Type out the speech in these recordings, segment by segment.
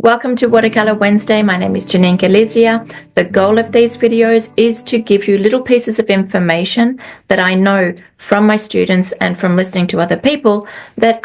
Welcome to Watercolor Wednesday. My name is Janine Gallizia. The goal of these videos is to give you little pieces of information that I know from my students and from listening to other people that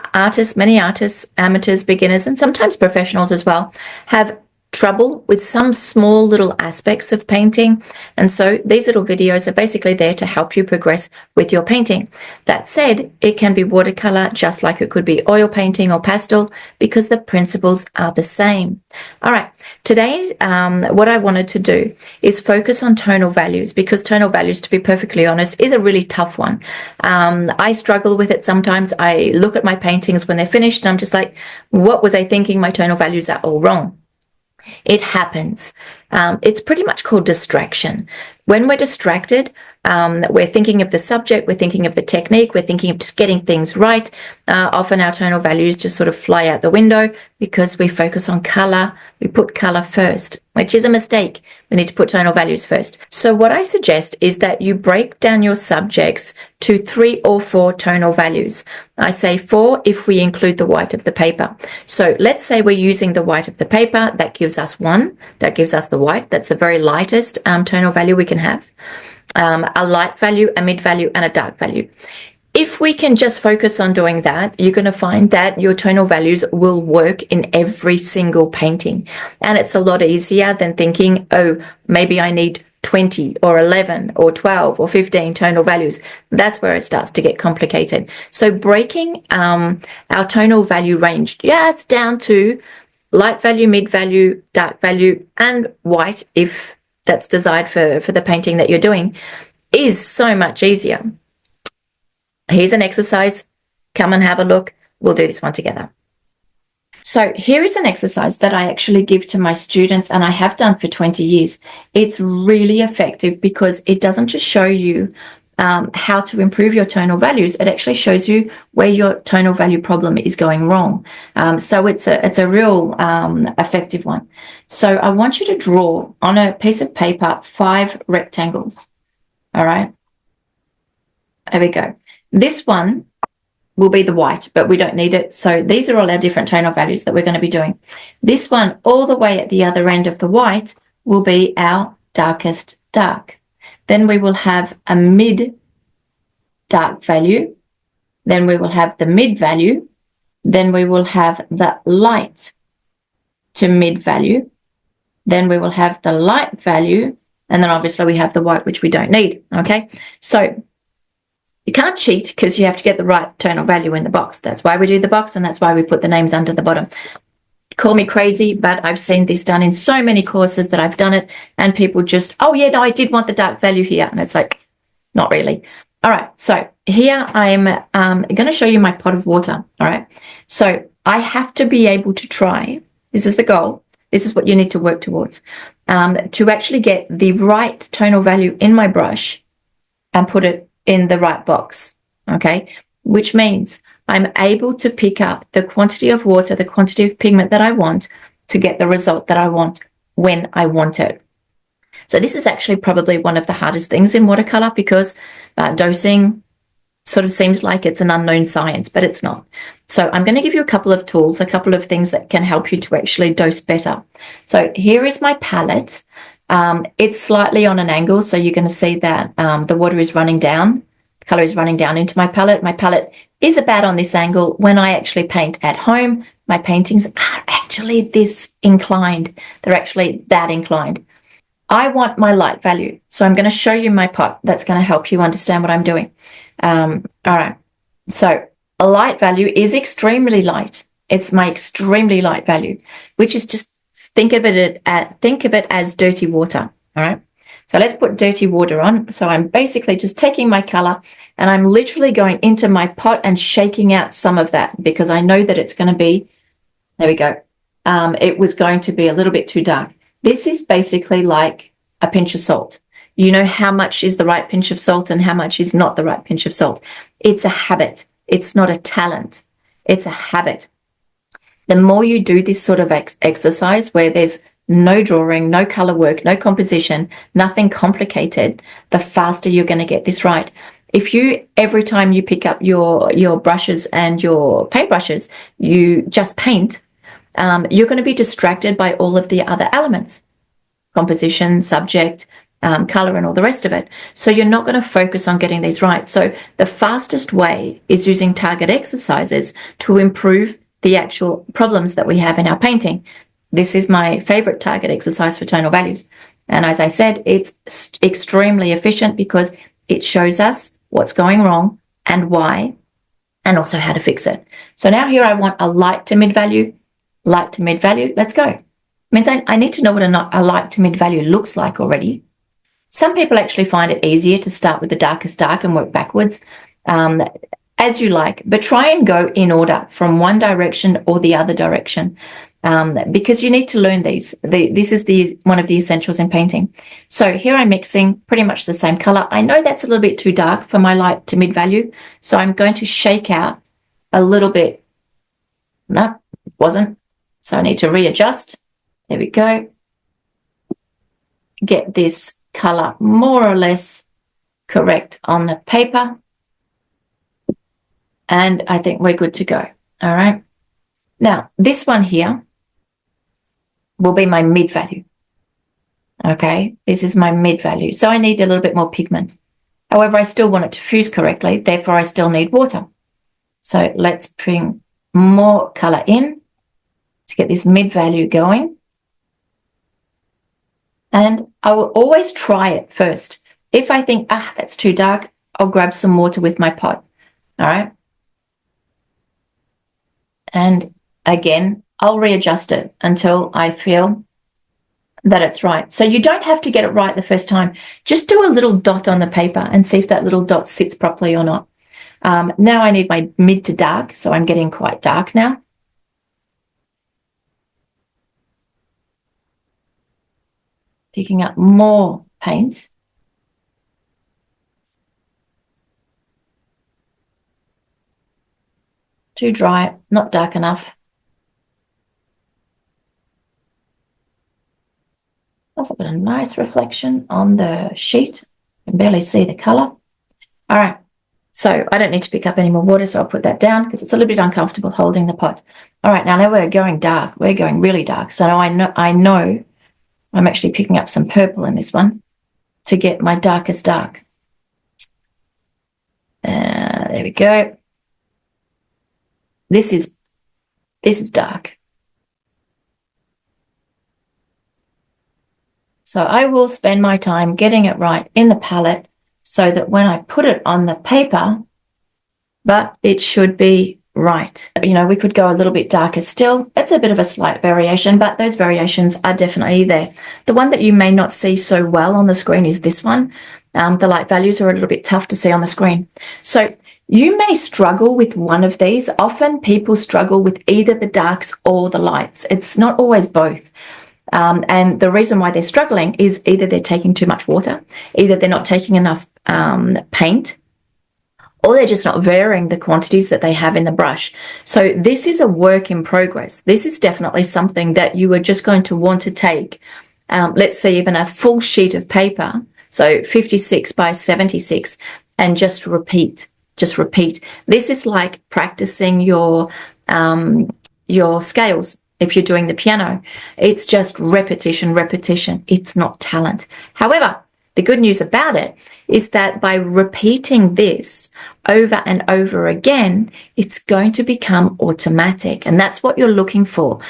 many artists, amateurs, beginners, and sometimes professionals as well, have trouble with some small little aspects of painting. And so these little videos are basically there to help you progress with your painting. That said, it can be watercolor just like it could be oil painting or pastel because the principles are the same. All right, today what I wanted to do is focus on tonal values, because tonal values, to be perfectly honest, is a really tough one. I struggle with it sometimes. I look at my paintings when they're finished and I'm just like, what was I thinking? My tonal values are all wrong. It happens. It's pretty much called distraction. When we're distracted, we're thinking of the subject, we're thinking of the technique, we're thinking of just getting things right. Often our tonal values just sort of fly out the window because we focus on color. We put color first, which is a mistake. We need to put tonal values first. So what I suggest is that you break down your subjects to 3 or 4 tonal values. I say 4 if we include the white of the paper. So let's say we're using the white of the paper. That gives us 1. That gives us the white. That's the very lightest tonal value we can have. A light value, a mid value, and a dark value. If we can just focus on doing that, you're going to find that your tonal values will work in every single painting. And it's a lot easier than thinking, oh, maybe I need 20 or 11 or 12 or 15 tonal values. That's where it starts to get complicated. So breaking our tonal value range just down to light value, mid value, dark value, and white, if that's desired for the painting that you're doing, is so much easier. Here's an exercise. Come and have a look. We'll do this one together. So here is an exercise that I actually give to my students, and I have done for 20 years. It's really effective because it doesn't just show you how to improve your tonal values. It actually shows you where your tonal value problem is going wrong. So it's a real effective one. So I want you to draw on a piece of paper 5 rectangles. All right. There we go. This one will be the white, but we don't need it. So these are all our different tonal values that we're going to be doing. This one all the way at the other end of the white will be our darkest dark. Then we will have a mid dark value. Then we will have the mid value. Then we will have the light to mid value. Then we will have the light value. And then obviously we have the white, which we don't need. Okay. So you can't cheat because you have to get the right tonal value in the box. That's why we do the box, and that's why we put the names under the bottom. Call me crazy, but I've seen this done in so many courses that I've done it, and people just, oh yeah, no, I did want the dark value here. And it's like, not really. All right, so here I'm going to show you my pot of water. All right, so I have to be able to try, this is the goal, this is what you need to work towards, to actually get the right tonal value in my brush and put it in the right box, okay? Which means I'm able to pick up the quantity of water, the quantity of pigment that I want to get the result that I want when I want it. So this is actually probably one of the hardest things in watercolor, because dosing sort of seems like it's an unknown science, but it's not. So I'm going to give you a couple of tools, a couple of things that can help you to actually dose better. So here is my palette. It's slightly on an angle, so you're going to see that the water is running down, the color is running down into my palette. My palette is about on this angle. When I actually paint at home, my paintings are actually this inclined. They're actually that inclined. I want my light value, so I'm going to show you my pot. That's going to help you understand what I'm doing. All right, so a light value is extremely light. It's my extremely light value, which is just think of it as dirty water. All right. So let's put dirty water on. So I'm basically just taking my color and I'm literally going into my pot and shaking out some of that, because I know that it's going to be, there we go. It was going to be a little bit too dark. This is basically like a pinch of salt. You know how much is the right pinch of salt and how much is not the right pinch of salt. It's a habit. It's not a talent. It's a habit. The more you do this sort of exercise where there's no drawing, no color work, no composition, nothing complicated, the faster you're going to get this right. If you, every time you pick up your brushes and your paintbrushes, you just paint, you're going to be distracted by all of the other elements, composition, subject, color, and all the rest of it. So you're not going to focus on getting these right. So the fastest way is using target exercises to improve the actual problems that we have in our painting. This is my favorite target exercise for tonal values. And as I said, it's extremely efficient because it shows us what's going wrong and why, and also how to fix it. So now here I want a light to mid value, light to mid value. Let's go. It means I need to know what a light to mid value looks like already. Some people actually find it easier to start with the darkest dark and work backwards, as you like, but try and go in order from one direction or the other direction, because you need to learn these. This is one of the essentials in painting. So here I'm mixing pretty much the same color. I know that's a little bit too dark for my light to mid value, so I'm going to shake out a little bit. No, it wasn't. So I need to readjust. There we go. Get this color more or less correct on the paper. And I think we're good to go. All right. Now, this one here will be my mid value. Okay. This is my mid value. So I need a little bit more pigment. However, I still want it to fuse correctly. Therefore, I still need water. So let's bring more color in to get this mid value going. And I will always try it first. If I think, that's too dark, I'll grab some water with my pot. All right. And again, I'll readjust it until I feel that it's right. So you don't have to get it right the first time. Just do a little dot on the paper and see if that little dot sits properly or not. Now I need my mid to dark, so I'm getting quite dark now. Picking up more paint. Too dry, not dark enough. That's a bit of nice reflection on the sheet. I can barely see the color. All right, so I don't need to pick up any more water, so I'll put that down because it's a little bit uncomfortable holding the pot. All right, now we're going dark. We're going really dark. So now I know I'm actually picking up some purple in this one to get my darkest dark. There we go. This is dark. So I will spend my time getting it right in the palette so that when I put it on the paper, but it should be right. You know, we could go a little bit darker still. It's a bit of a slight variation, but those variations are definitely there. The one that you may not see so well on the screen is this one. The light values are a little bit tough to see on the screen. So you may struggle with one of these. Often people struggle with either the darks or the lights. It's not always both. And the reason why they're struggling is either they're taking too much water, either they're not taking enough paint, or they're just not varying the quantities that they have in the brush. So this is a work in progress. This is definitely something that you are just going to want to take, let's say even a full sheet of paper, so 56 by 76, and just repeat. Just repeat. This is like practicing your scales. If you're doing the piano, it's just repetition, repetition. It's not talent. However, the good news about it is that by repeating this over and over again, it's going to become automatic. And that's what you're looking for.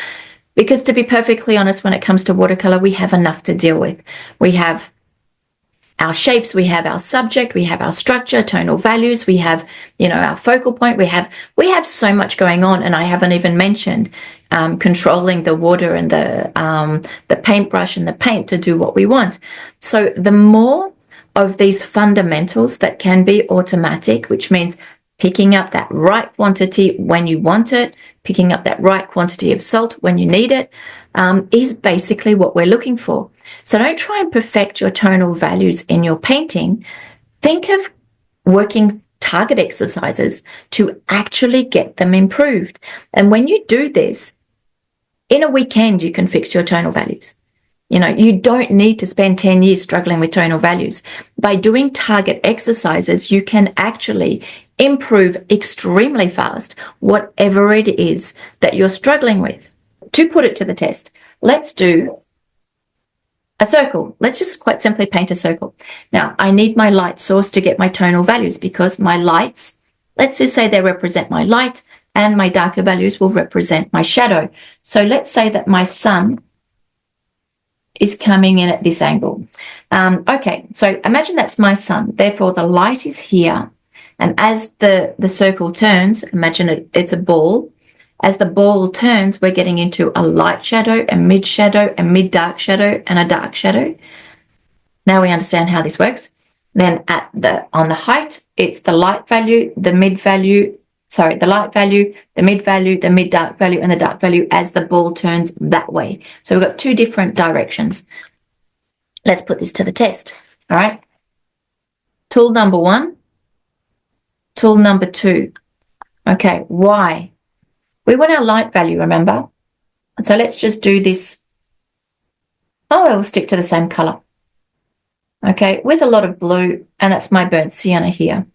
Because to be perfectly honest, when it comes to watercolor, we have enough to deal with. We have our shapes, we have our subject, we have our structure, tonal values, we have, our focal point, we have so much going on. And I haven't even mentioned controlling the water and the paintbrush and the paint to do what we want. So the more of these fundamentals that can be automatic, which means picking up that right quantity when you want it, picking up that right quantity of salt when you need it, is basically what we're looking for. So don't try and perfect your tonal values in your painting. Think of working target exercises to actually get them improved. And when you do this, in a weekend, you can fix your tonal values. You don't need to spend 10 years struggling with tonal values. By doing target exercises, you can actually improve extremely fast whatever it is that you're struggling with. to put it to the test, let's do a circle. Let's just quite simply paint a circle. Now, I need my light source to get my tonal values because my lights, let's just say they represent my light and my darker values will represent my shadow. So let's say that my sun is coming in at this angle. Okay, so imagine that's my sun. Therefore, the light is here. And as the circle turns, imagine it's a ball. As the ball turns, we're getting into a light shadow, a mid shadow, a mid dark shadow, and a dark shadow. Now we understand how this works. Then on the height, it's the light value, the mid value, the light value, the mid value, the mid dark value, and the dark value as the ball turns that way. So we've got two different directions. Let's put this to the test. All right. Tool number 1, tool number 2. Okay, why? We want our light value, remember? So let's just do this. Oh, we'll stick to the same color. Okay, with a lot of blue, and that's my burnt sienna here.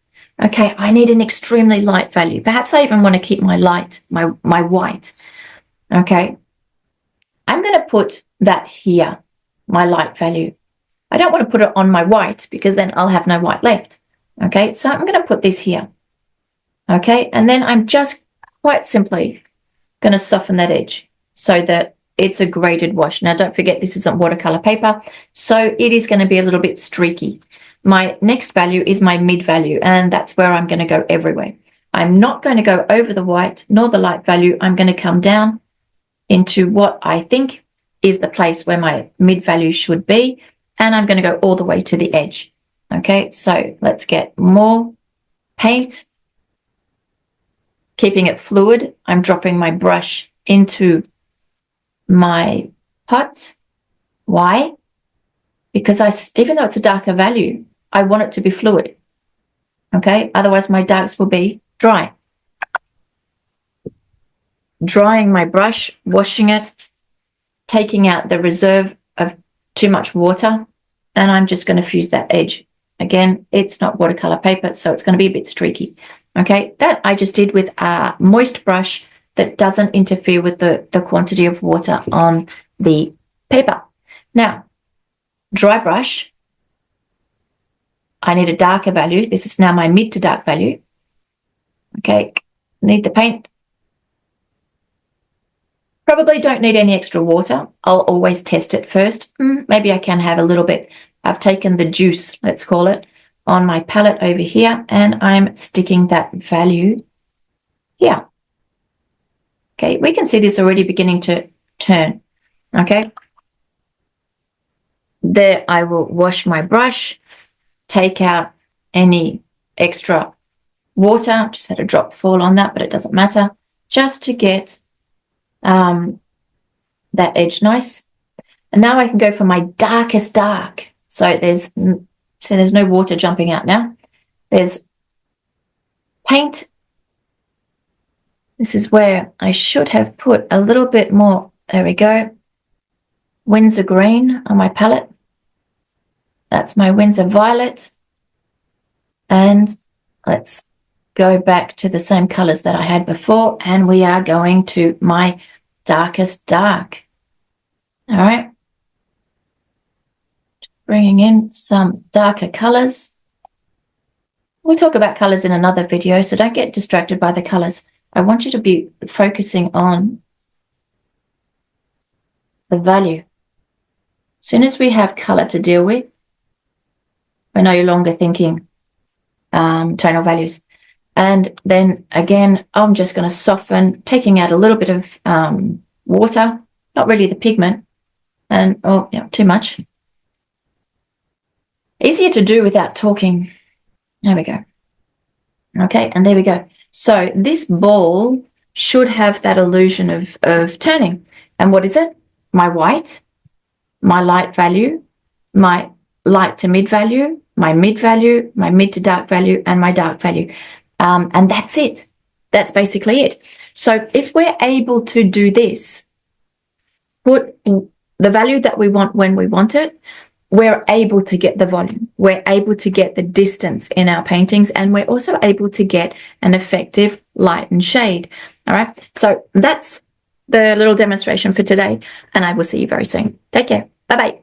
Okay, I need an extremely light value. Perhaps I even want to keep my light, my white. Okay, I'm going to put that here, my light value. I don't want to put it on my white because then I'll have no white left. Okay, so I'm going to put this here. Okay, and then I'm just quite simply going to soften that edge so that it's a graded wash. Now, don't forget, this isn't watercolor paper, so it is going to be a little bit streaky. My next value is my mid value, and that's where I'm going to go everywhere. I'm not going to go over the white nor the light value. I'm going to come down into what I think is the place where my mid value should be, and I'm going to go all the way to the edge. Okay, so let's get more paint. Keeping it fluid, I'm dropping my brush into my pot. Why? Because even though it's a darker value, I want it to be fluid. Okay, otherwise my darks will be dry. Drying my brush, washing it, taking out the reserve of too much water, and I'm just going to fuse that edge. Again, it's not watercolor paper, so it's going to be a bit streaky. Okay, that I just did with a moist brush that doesn't interfere with the quantity of water on the paper. Now, dry brush, I need a darker value. This is now my mid to dark value. Okay, need the paint. Probably don't need any extra water. I'll always test it first. Maybe I can have a little bit. I've taken the juice, let's call it, on my palette over here, and I'm sticking that value here. Okay, we can see this already beginning to turn. Okay, there I will wash my brush, take out any extra water. Just had a drop fall on that, but it doesn't matter, just to get that edge nice. And now I can go for my darkest dark. So there's no water jumping out now. There's paint. This is where I should have put a little bit more. There we go. Windsor green on my palette. That's my Windsor violet. And let's go back to the same colors that I had before. And we are going to my darkest dark. All right. Bringing in some darker colors. We'll talk about colors in another video, so don't get distracted by the colors. I want you to be focusing on the value. As soon as we have color to deal with, we're no longer thinking tonal values. And then again, I'm just going to soften, taking out a little bit of water, not really the pigment, and too much. Easier to do without talking. There we go. Okay, and there we go. So this ball should have that illusion of turning. And what is it? My white, my light value, my light to mid value, my mid value, my mid to dark value, and my dark value. And that's it. That's basically it. So if we're able to do this, put the value that we want when we want it, we're able to get the volume. We're able to get the distance in our paintings, and we're also able to get an effective light and shade. All right. So that's the little demonstration for today, and I will see you very soon. Take care. Bye-bye.